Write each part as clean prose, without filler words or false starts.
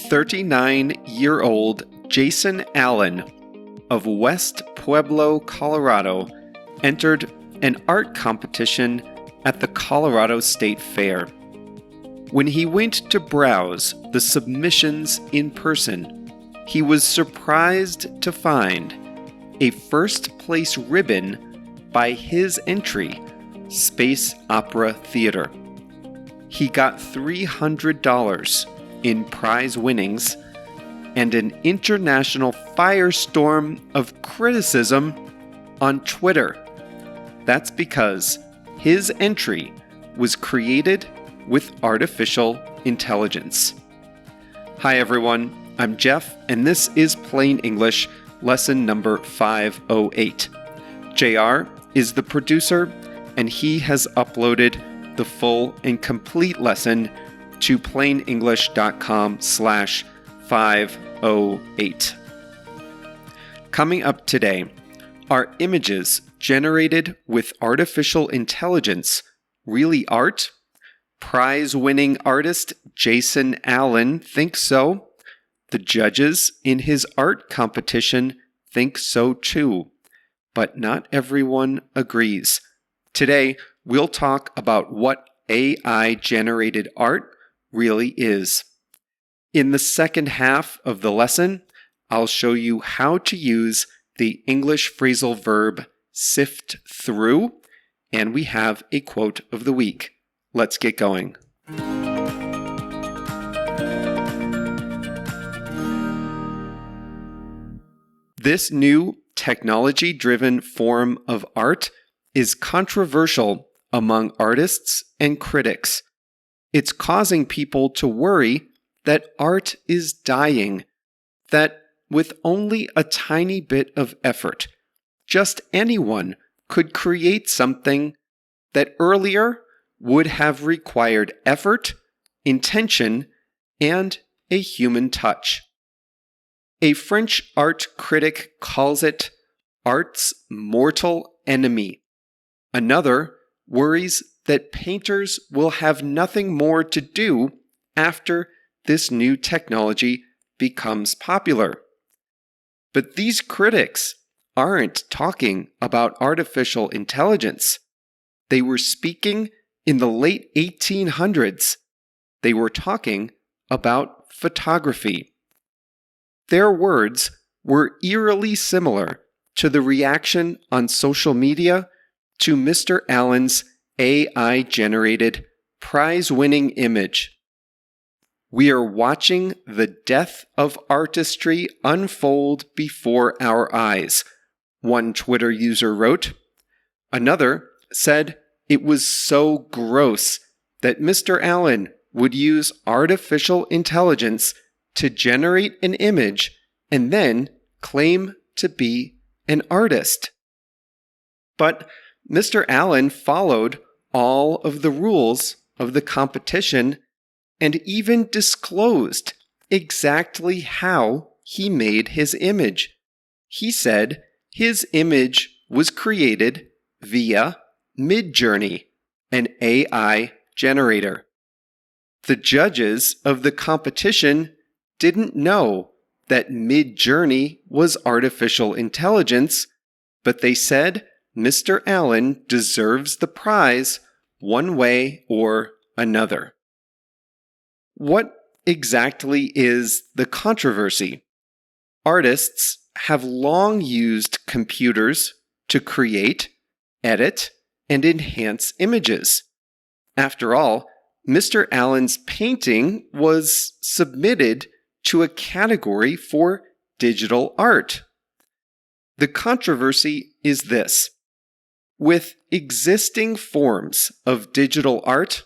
39-year-old Jason Allen of West Pueblo, Colorado, entered an art competition at the Colorado State Fair. When he went to browse the submissions in person, he was surprised to find a first-place ribbon by his entry, Space Opera Theater. He got $300 in prize winnings and an international firestorm of criticism on Twitter. That's because his entry was created with artificial intelligence. Hi everyone, I'm Jeff, and this is Plain English, lesson number 508. JR is the producer, and he has uploaded the full and complete lesson to plainenglish.com/508. Coming up today, are images generated with artificial intelligence really art? Prize-winning artist Jason Allen thinks so. The judges in his art competition think so too. But not everyone agrees. Today, we'll talk about what AI-generated art really is. In the second half of the lesson, I'll show you how to use the English phrasal verb sift through, and we have a quote of the week. Let's get going. This new technology-driven form of art is controversial among artists and critics. It's causing people to worry that art is dying, that with only a tiny bit of effort, just anyone could create something that earlier would have required effort, intention, and a human touch. A French art critic calls it art's mortal enemy. Another worries that painters will have nothing more to do after this new technology becomes popular. But these critics aren't talking about artificial intelligence. They were speaking in the late 1800s. They were talking about photography. Their words were eerily similar to the reaction on social media to Mr. Allen's AI-generated prize-winning image. We are watching the death of artistry unfold before our eyes, one Twitter user wrote. Another said it was so gross that Mr. Allen would use artificial intelligence to generate an image and then claim to be an artist. But Mr. Allen followed all of the rules of the competition and even disclosed exactly how he made his image. He said his image was created via Midjourney, an AI generator. The judges of the competition didn't know that Midjourney was artificial intelligence, but they said Mr. Allen deserves the prize one way or another. What exactly is the controversy? Artists have long used computers to create, edit, and enhance images. After all, Mr. Allen's painting was submitted to a category for digital art. The controversy is this. With existing forms of digital art,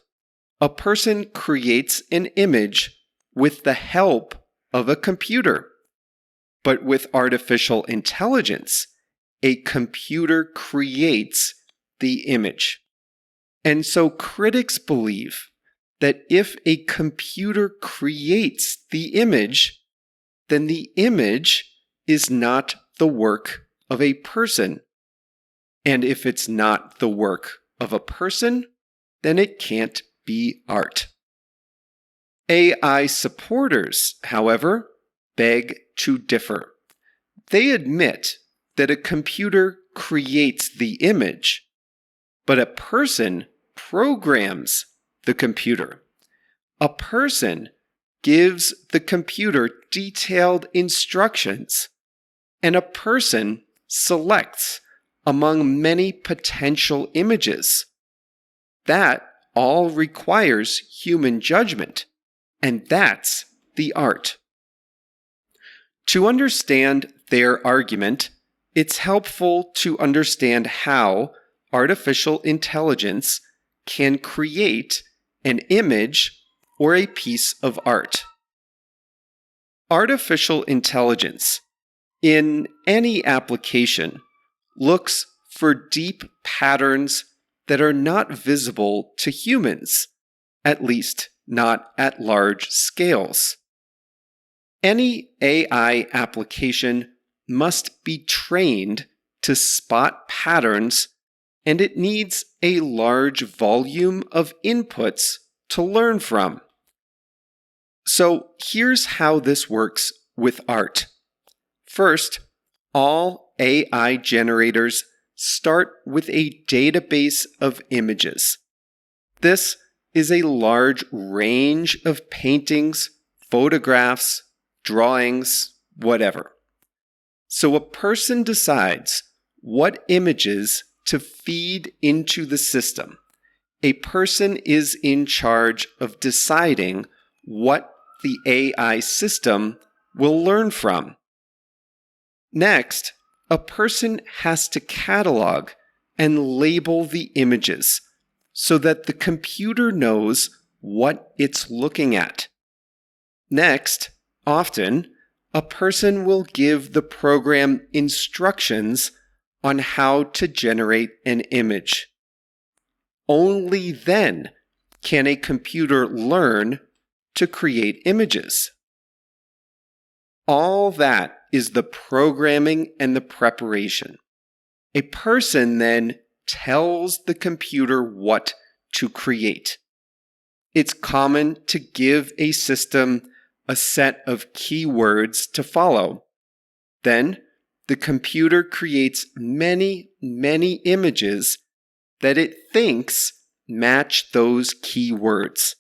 a person creates an image with the help of a computer. But with artificial intelligence, a computer creates the image. And so critics believe that if a computer creates the image, then the image is not the work of a person. And if it's not the work of a person, then it can't be art. AI supporters, however, beg to differ. They admit that a computer creates the image, but a person programs the computer. A person gives the computer detailed instructions, and a person selects among many potential images. That all requires human judgment, and that's the art. To understand their argument, it's helpful to understand how artificial intelligence can create an image or a piece of art. Artificial intelligence, in any application, looks for deep patterns that are not visible to humans, at least not at large scales. Any AI application must be trained to spot patterns, and it needs a large volume of inputs to learn from. So here's how this works with art. First, all AI generators start with a database of images. This is a large range of paintings, photographs, drawings, whatever. So a person decides what images to feed into the system. A person is in charge of deciding what the AI system will learn from. Next, a person has to catalog and label the images so that the computer knows what it's looking at. Next, often, a person will give the program instructions on how to generate an image. Only then can a computer learn to create images. All that is the programming and the preparation. A person then tells the computer what to create. It's common to give a system a set of keywords to follow. Then, the computer creates many images that it thinks match those keywords.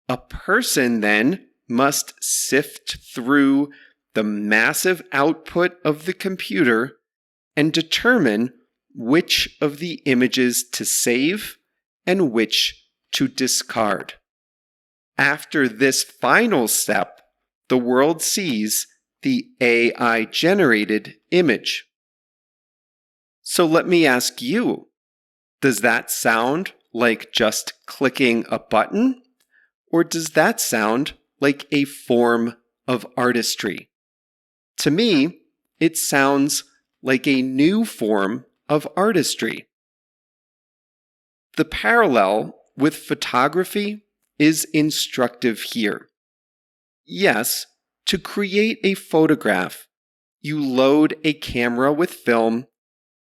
A person then must sift through the massive output of the computer and determine which of the images to save and which to discard. After this final step, the world sees the AI-generated image. So let me ask you, does that sound like just clicking a button? Or does that sound like a form of artistry? To me, it sounds like a new form of artistry. The parallel with photography is instructive here. Yes, to create a photograph, you load a camera with film,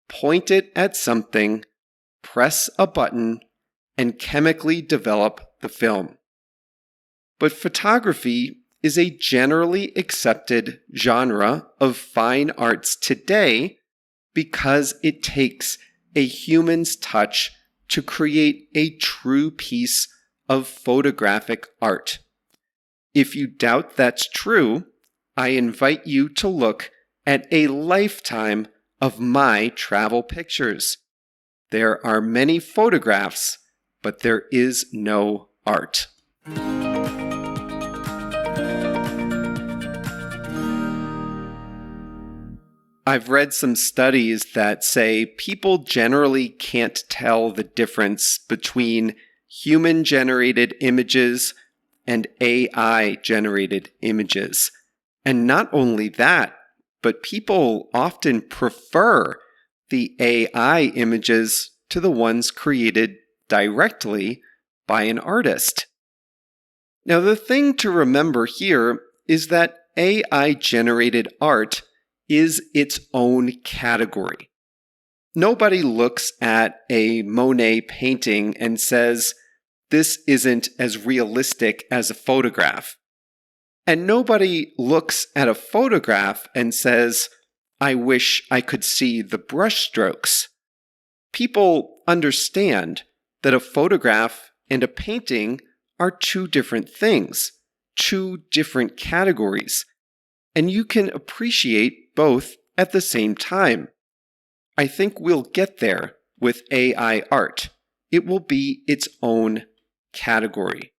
point it at something, press a button, and chemically develop the film. But photography is a generally accepted genre of fine arts today because it takes a human's touch to create a true piece of photographic art. If you doubt that's true, I invite you to look at a lifetime of my travel pictures. There are many photographs, but there is no art. I've read some studies that say people generally can't tell the difference between human-generated images and AI-generated images. And not only that, but people often prefer the AI images to the ones created directly by an artist. Now, the thing to remember here is that AI-generated art is its own category. Nobody looks at a Monet painting and says, this isn't as realistic as a photograph. And nobody looks at a photograph and says, I wish I could see the brushstrokes. People understand that a photograph and a painting are two different things, two different categories, and you can appreciate both at the same time. I think we'll get there with AI art. It will be its own category.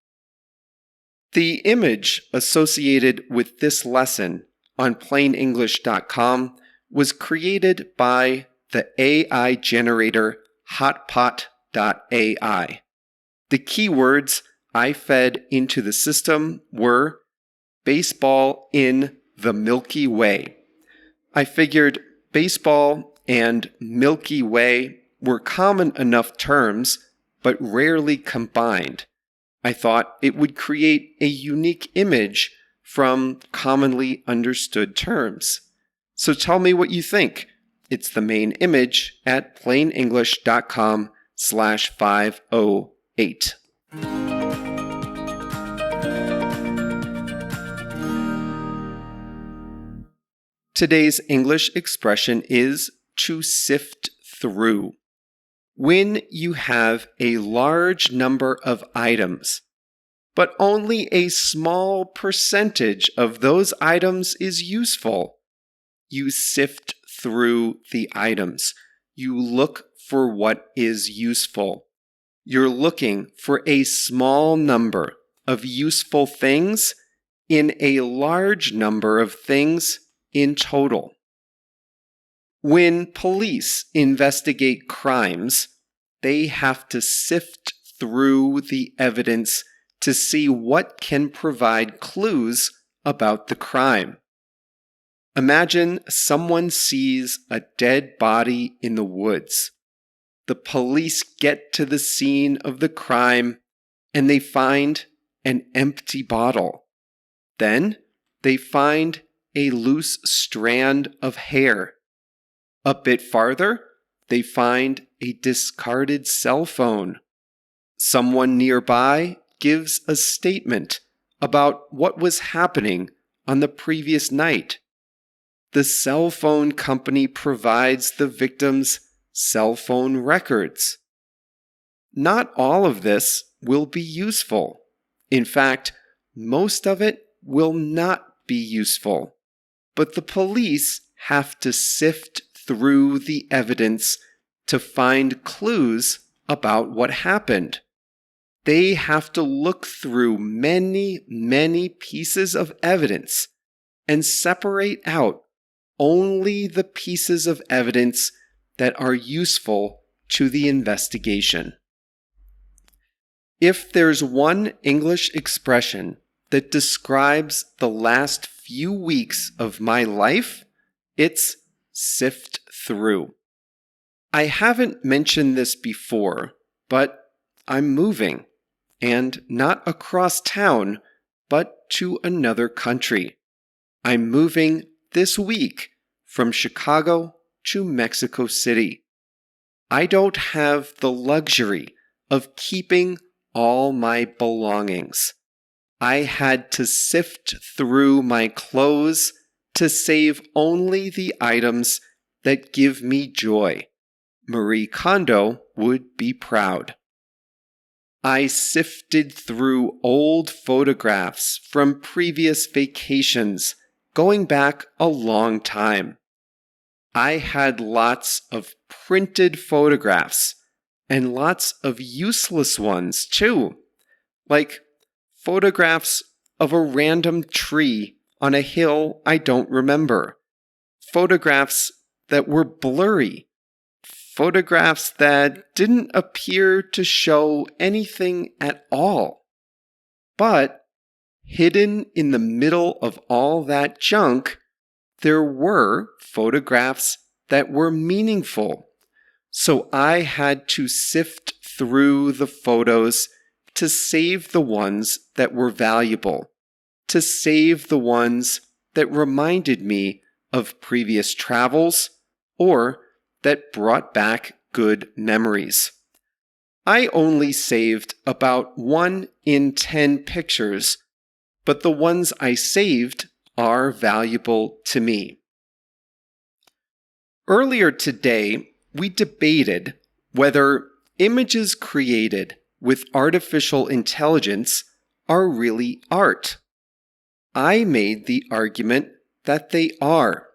The image associated with this lesson on plainenglish.com was created by the AI generator hotpot.ai. The keywords I fed into the system were baseball in the Milky Way. I figured baseball and Milky Way were common enough terms, but rarely combined. I thought it would create a unique image from commonly understood terms. So tell me what you think. It's the main image at plainenglish.com/508. Today's English expression is to sift through. When you have a large number of items, but only a small percentage of those items is useful, you sift through the items. You look for what is useful. You're looking for a small number of useful things in a large number of things in total. When police investigate crimes, they have to sift through the evidence to see what can provide clues about the crime. Imagine someone sees a dead body in the woods. The police get to the scene of the crime and they find an empty bottle. Then they find a loose strand of hair. A bit farther, they find a discarded cell phone. Someone nearby gives a statement about what was happening on the previous night. The cell phone company provides the victim's cell phone records. Not all of this will be useful. In fact, most of it will not be useful. But the police have to sift through the evidence to find clues about what happened. They have to look through many, many pieces of evidence and separate out only the pieces of evidence that are useful to the investigation. If there's one English expression that describes the last few weeks of my life, it's sift through. I haven't mentioned this before, but I'm moving, and not across town, but to another country. I'm moving this week from Chicago to Mexico City. I don't have the luxury of keeping all my belongings. I had to sift through my clothes to save only the items that give me joy. Marie Kondo would be proud. I sifted through old photographs from previous vacations, going back a long time. I had lots of printed photographs and lots of useless ones too, like photographs of a random tree on a hill I don't remember, photographs that were blurry, photographs that didn't appear to show anything at all. But hidden in the middle of all that junk, there were photographs that were meaningful. So I had to sift through the photos to save the ones that were valuable, to save the ones that reminded me of previous travels or that brought back good memories. I only saved about 1 in 10 pictures, but the ones I saved are valuable to me. Earlier today, we debated whether images created with artificial intelligence are really art. I made the argument that they are.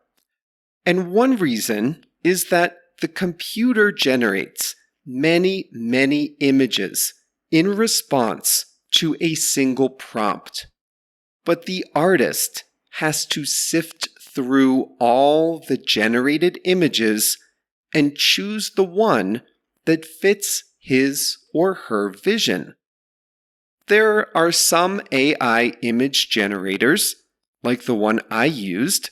And one reason is that the computer generates many images in response to a single prompt. But the artist has to sift through all the generated images and choose the one that fits his or her vision. There are some AI image generators, like the one I used,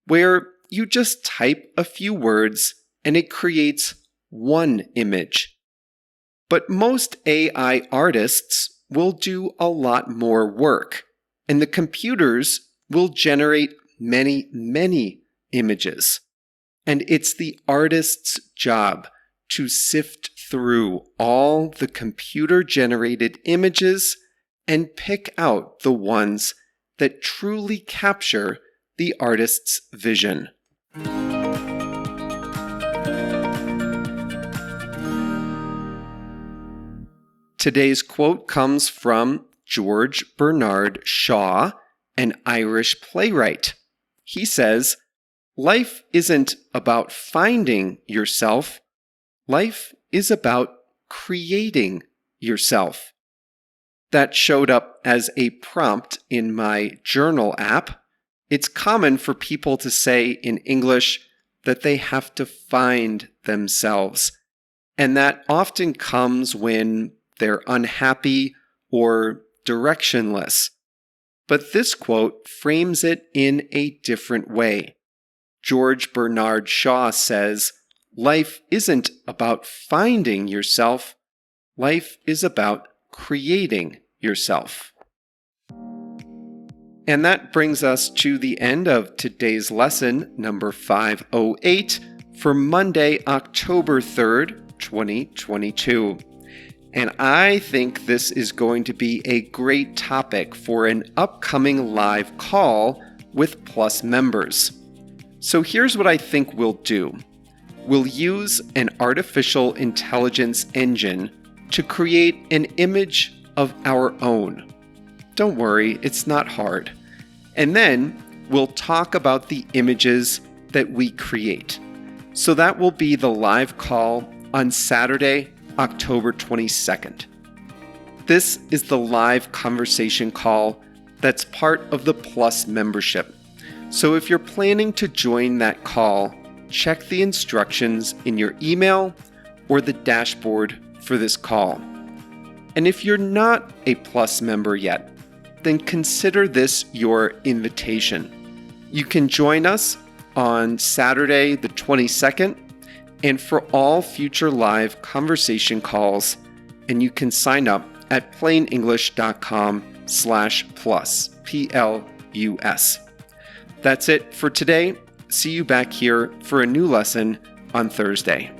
where you just type a few words and it creates one image. But most AI artists will do a lot more work, and the computers will generate many images. And it's the artist's job to sift through all the computer-generated images and pick out the ones that truly capture the artist's vision. Today's quote comes from George Bernard Shaw, an Irish playwright. He says, "Life isn't about finding yourself. Life is about creating yourself." That showed up as a prompt in my journal app. It's common for people to say in English that they have to find themselves. And that often comes when they're unhappy or directionless. But this quote frames it in a different way. George Bernard Shaw says, "Life isn't about finding yourself. Life is about creating yourself." And that brings us to the end of today's lesson, number 508, for Monday, October 3rd, 2022. And I think this is going to be a great topic for an upcoming live call with Plus members. So here's what I think we'll do. We'll use an artificial intelligence engine to create an image of our own. Don't worry, it's not hard. And then we'll talk about the images that we create. So that will be the live call on Saturday, October 22nd. This is the live conversation call that's part of the Plus membership. So if you're planning to join that call, check the instructions in your email or the dashboard for this call. And if you're not a Plus member yet, then consider this your invitation. You can join us on Saturday the 22nd and for all future live conversation calls, and you can sign up at plainenglish.com/plus, PLUS. That's it for today. See you back here for a new lesson on Thursday.